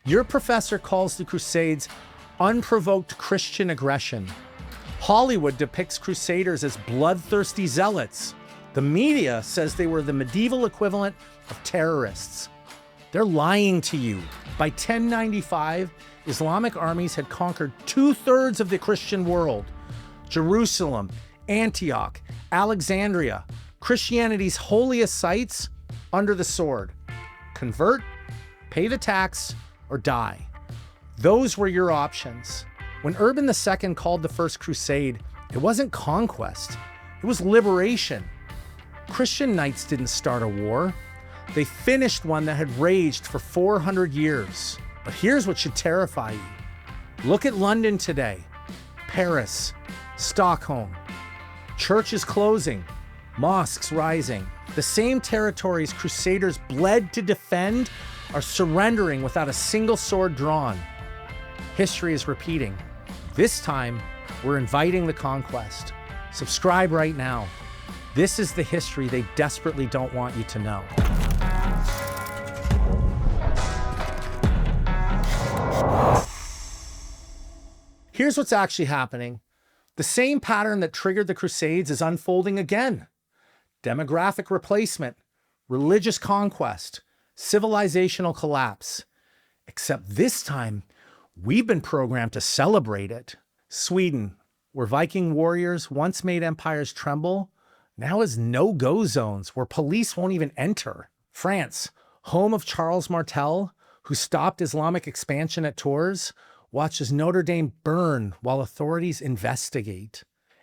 Your professor calls the Crusades unprovoked Christian aggression. Hollywood depicts Crusaders as bloodthirsty zealots. The media says they were the medieval equivalent of terrorists. They're lying to you. By 1095, Islamic armies had conquered 2/3 of the Christian world. Jerusalem, Antioch, Alexandria, Christianity's holiest sites under the sword. Convert, pay the tax, or die. Those were your options. When Urban II called the First Crusade, it wasn't conquest, it was liberation. Christian knights didn't start a war. They finished one that had raged for 400 years. But here's what should terrify you. Look at London today, Paris, Stockholm. Churches closing, mosques rising. The same territories Crusaders bled to defend are surrendering without a single sword drawn. History is repeating. This time, we're inviting the conquest. Subscribe right now. This is the history they desperately don't want you to know. Here's what's actually happening. The same pattern that triggered the Crusades is unfolding again. Demographic replacement, religious conquest, civilizational collapse. Except this time, we've been programmed to celebrate it. Sweden, where Viking warriors once made empires tremble, now is no-go zones where police won't even enter. France, home of Charles Martel, who stopped Islamic expansion at Tours, watches Notre Dame burn while authorities investigate.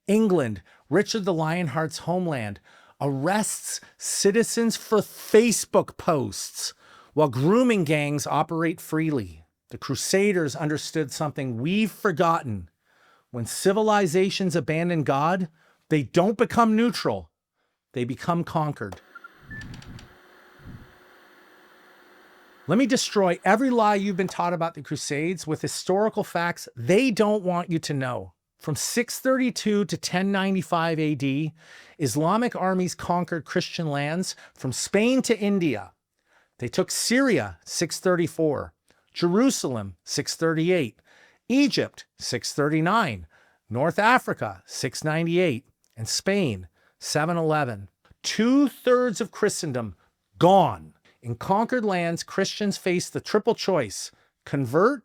England, Richard the Lionheart's homeland, arrests citizens for Facebook posts while grooming gangs operate freely. The Crusaders understood something we've forgotten. When civilizations abandon God, they don't become neutral. They become conquered. Let me destroy every lie you've been taught about the Crusades with historical facts they don't want you to know. From 632 to 1095 AD, Islamic armies conquered Christian lands from Spain to India. They took Syria, 634, Jerusalem, 638, Egypt, 639, North Africa, 698, and Spain, 711. 2/3 of Christendom gone. In conquered lands, Christians faced the triple choice: convert,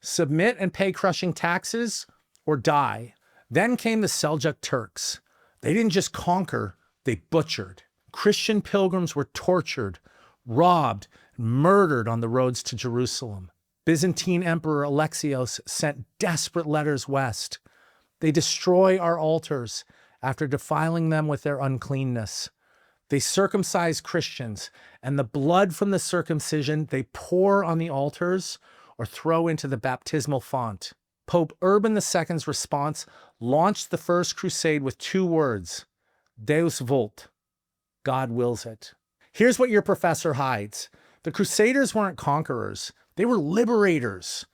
submit and pay crushing taxes, or die. Then came the Seljuk Turks. They didn't just conquer, they butchered. Christian pilgrims were tortured, robbed, murdered on the roads to Jerusalem. Byzantine Emperor Alexios sent desperate letters west. They destroy our altars after defiling them with their uncleanness. They circumcise Christians, and the blood from the circumcision they pour on the altars or throw into the baptismal font. Pope Urban II's response launched the First Crusade with 2 words: Deus vult, God wills it. Here's what your professor hides. The Crusaders weren't conquerors, they were liberators.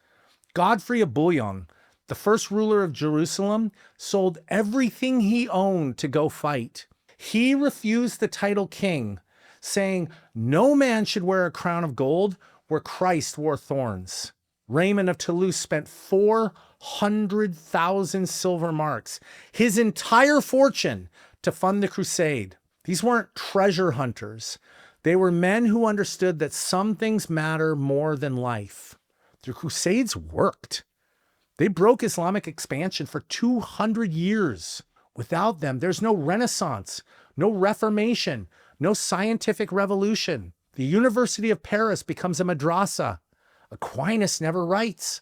Godfrey of Bouillon, the first ruler of Jerusalem, sold everything he owned to go fight. He refused the title king, saying no man should wear a crown of gold where Christ wore thorns. Raymond of Toulouse spent 400,000 silver marks, his entire fortune, to fund the crusade. These weren't treasure hunters. They were men who understood that some things matter more than life. The Crusades worked. They broke Islamic expansion for 200 years. Without them, there's no Renaissance, no Reformation, no scientific revolution. The University of Paris becomes a madrasa. Aquinas never writes.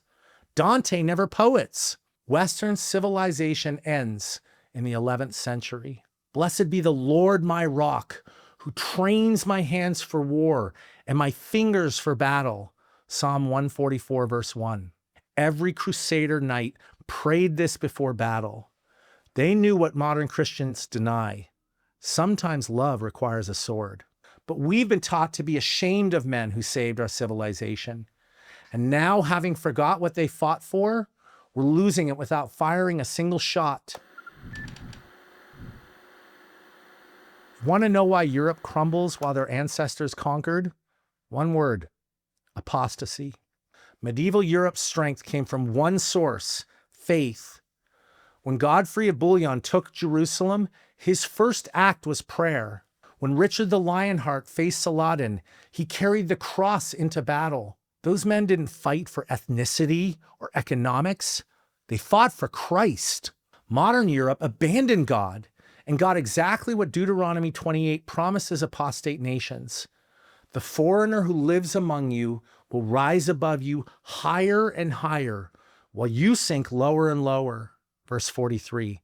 Dante never poets. Western civilization ends in the 11th century. Blessed be the Lord my rock, who trains my hands for war and my fingers for battle. Psalm 144, verse 1. Every Crusader knight prayed this before battle. They knew what modern Christians deny. Sometimes love requires a sword. But we've been taught to be ashamed of men who saved our civilization. And now, having forgot what they fought for, we're losing it without firing a single shot. Want to know why Europe crumbles while their ancestors conquered? One word: apostasy. Medieval Europe's strength came from one source: faith. When Godfrey of Bouillon took Jerusalem, his first act was prayer. When Richard the Lionheart faced Saladin, he carried the cross into battle. Those men didn't fight for ethnicity or economics. They fought for Christ. Modern Europe abandoned God and got exactly what Deuteronomy 28 promises apostate nations. The foreigner who lives among you will rise above you higher and higher, while you sink lower and lower. Verse 43.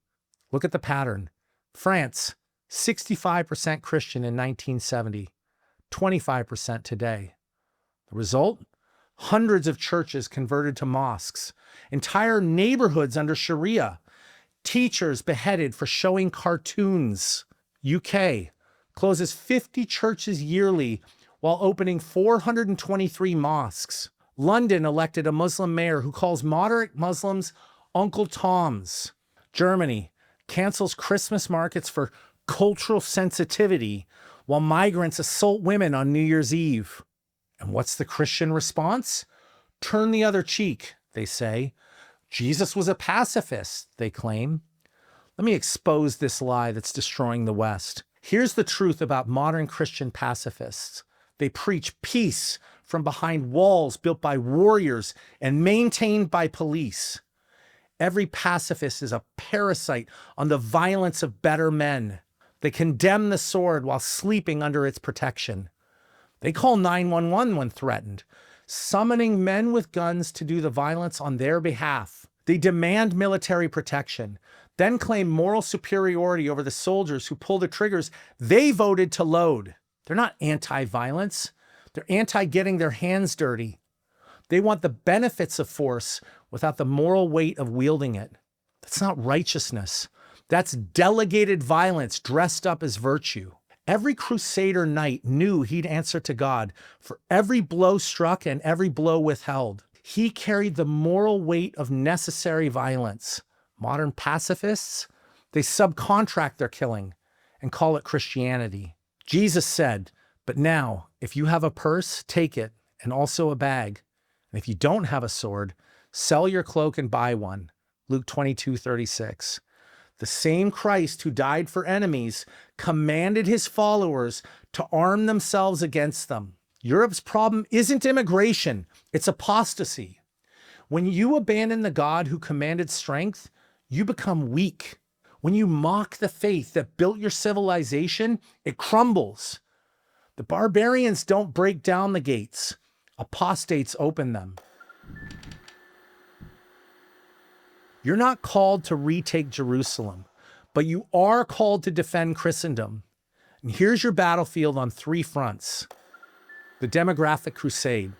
Look at the pattern. France, 65% Christian in 1970, 25% today. The result? Hundreds of churches converted to mosques, entire neighborhoods under Sharia, teachers beheaded for showing cartoons. UK closes 50 churches yearly while opening 423 mosques. London elected a Muslim mayor who calls moderate Muslims Uncle Toms. Germany cancels Christmas markets for cultural sensitivity while migrants assault women on New Year's Eve. And what's the Christian response? Turn the other cheek, they say. Jesus was a pacifist, they claim. Let me expose this lie that's destroying the West. Here's the truth about modern Christian pacifists. They preach peace from behind walls built by warriors and maintained by police. Every pacifist is a parasite on the violence of better men. They condemn the sword while sleeping under its protection. They call 911 when threatened, summoning men with guns to do the violence on their behalf. They demand military protection, then claim moral superiority over the soldiers who pull the triggers they voted to load. They're not anti-violence. They're anti-getting their hands dirty. They want the benefits of force without the moral weight of wielding it. That's not righteousness. That's delegated violence dressed up as virtue. Every crusader knight knew he'd answer to God for every blow struck and every blow withheld. He carried the moral weight of necessary violence. Modern pacifists, they subcontract their killing and call it Christianity. Jesus said, "But now, if you have a purse, take it, and also a bag. And if you don't have a sword, sell your cloak and buy one." Luke 22:36. The same Christ who died for enemies commanded his followers to arm themselves against them. Europe's problem isn't immigration, it's apostasy. When you abandon the God who commanded strength, you become weak. When you mock the faith that built your civilization, it crumbles. The barbarians don't break down the gates. Apostates open them. You're not called to retake Jerusalem, but you are called to defend Christendom. And here's your battlefield on 3 fronts. The demographic crusade.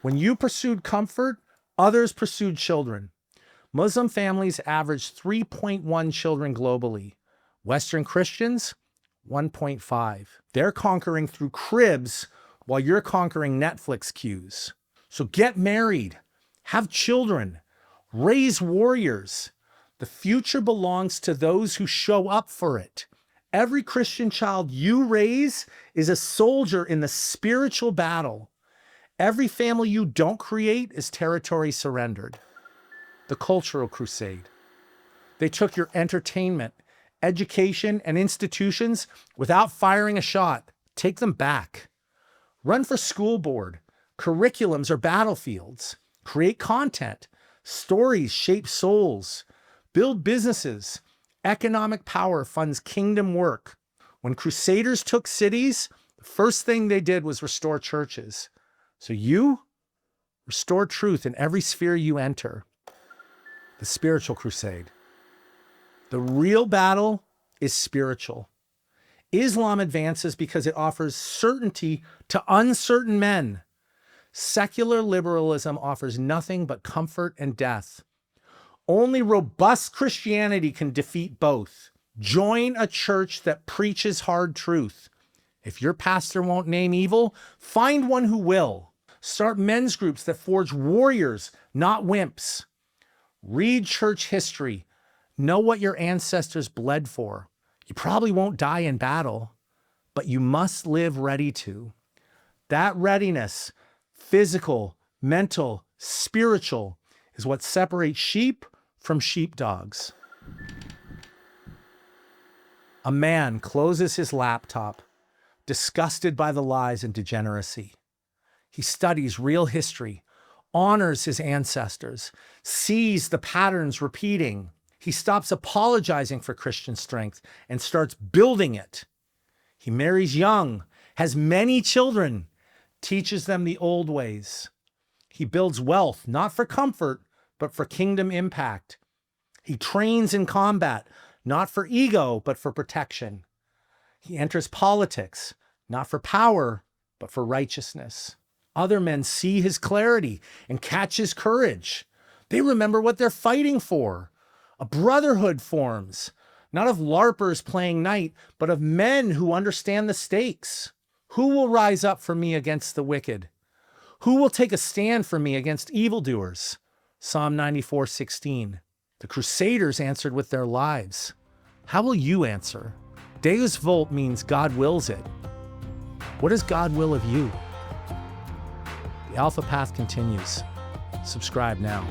When you pursued comfort, others pursued children. Muslim families averaged 3.1 children globally. Western Christians, 1.5. They're conquering through cribs while you're conquering Netflix queues. So get married, have children, raise warriors. The future belongs to those who show up for it. Every Christian child you raise is a soldier in the spiritual battle. Every family you don't create is territory surrendered. The cultural crusade. They took your entertainment, education, and institutions without firing a shot. Take them back. Run for school board. Curriculums are battlefields. Create content. Stories shape souls. Build businesses. Economic power funds kingdom work. When crusaders took cities, the first thing they did was restore churches. So you restore truth in every sphere you enter. The spiritual crusade. The real battle is spiritual. Islam advances because it offers certainty to uncertain men. Secular liberalism offers nothing but comfort and death. Only robust Christianity can defeat both. Join a church that preaches hard truth. If your pastor won't name evil, find one who will. Start men's groups that forge warriors, not wimps. Read church history. Know what your ancestors bled for. You probably won't die in battle, but you must live ready to. That readiness, physical, mental, spiritual, is what separates sheep from sheepdogs. A man closes his laptop, disgusted by the lies and degeneracy. He studies real history, honors his ancestors, sees the patterns repeating. He stops apologizing for Christian strength and starts building it. He marries young, has many children, teaches them the old ways. He builds wealth, not for comfort, but for kingdom impact. He trains in combat, not for ego, but for protection. He enters politics, not for power, but for righteousness. Other men see his clarity and catch his courage. They remember what they're fighting for. A brotherhood forms, not of LARPers playing night, but of men who understand the stakes. Who will rise up for me against the wicked? Who will take a stand for me against evildoers? Psalm 94:16. The Crusaders answered with their lives. How will you answer? Deus Vult means God wills it. What does God will of you? The Alpha Path continues. Subscribe now.